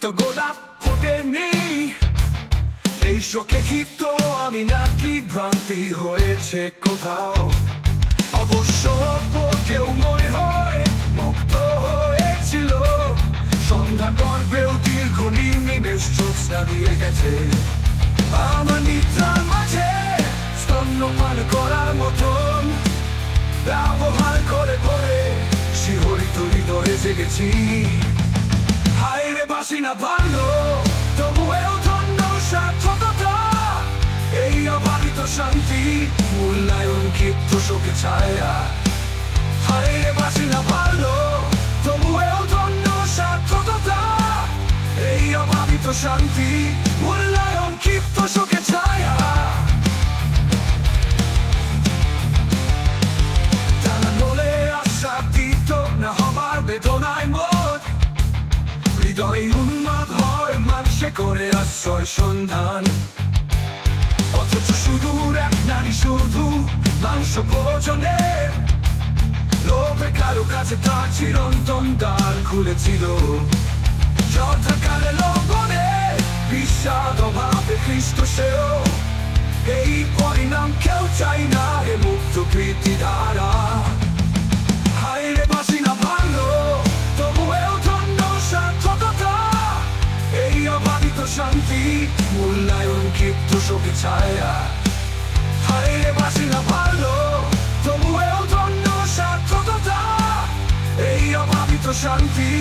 তো গোলাপ ফোটেনি, এই শোকে ক্ষিপ্ত আমি নাকি ভ্রান্তি হয়েছে কোথাও। অবশ্য কেউ মনে হয় মুক্ত হয়েছিল, সন্ধ্যা গর্বেও দীর্ঘ নিমেষ জ্যোৎস্না দিয়ে গেছে আমার নিদ্রার মাঝে স্তন্যপান করার মতন। ব্যবহার করে করে শিহরিত হৃদয়ে জেগেছি। হায় রে বাসি না ভালো, তবুও ধন্য সার্থকতা, এই অবারিত শান্তি মূল্যায়ন ক্ষিপ্ত শোকে ছায়া। হায় রে বাসি না ভালো, তবুও ধন্য সার্থকতা, এই অবারিত শান্তি মূল্যায়ন ক্ষিপ্ত শোকে ছায়া। টানা বলে আশা দিত না হবার বেদনায় মত, হৃদয় উন্মাদ হয় মানুষে করে আশ্রয় সন্ধান। অথচ সুদূর এক নারী শুধু মাংস ভোজনের লোভে কারো কাছে তার চিরন্তন দ্বার খুলেছিল। যথাকালে লবণে বিষাদ অভাবে খ্রিস্ট সেও, এই পরিণাম কেউ চাই না হে মুক্ত কৃতি দ্বারা। হায় রে বাসি না ভালো, তবুও ধন্য সার্থকতা, এই অবারিত শান্তি মূল্যায়ন ক্ষিপ্ত শোকে ছায়া। হায় রে বাসি না ভালো, তবুও ধন্য সার্থকতা, এই অবারিত শান্তি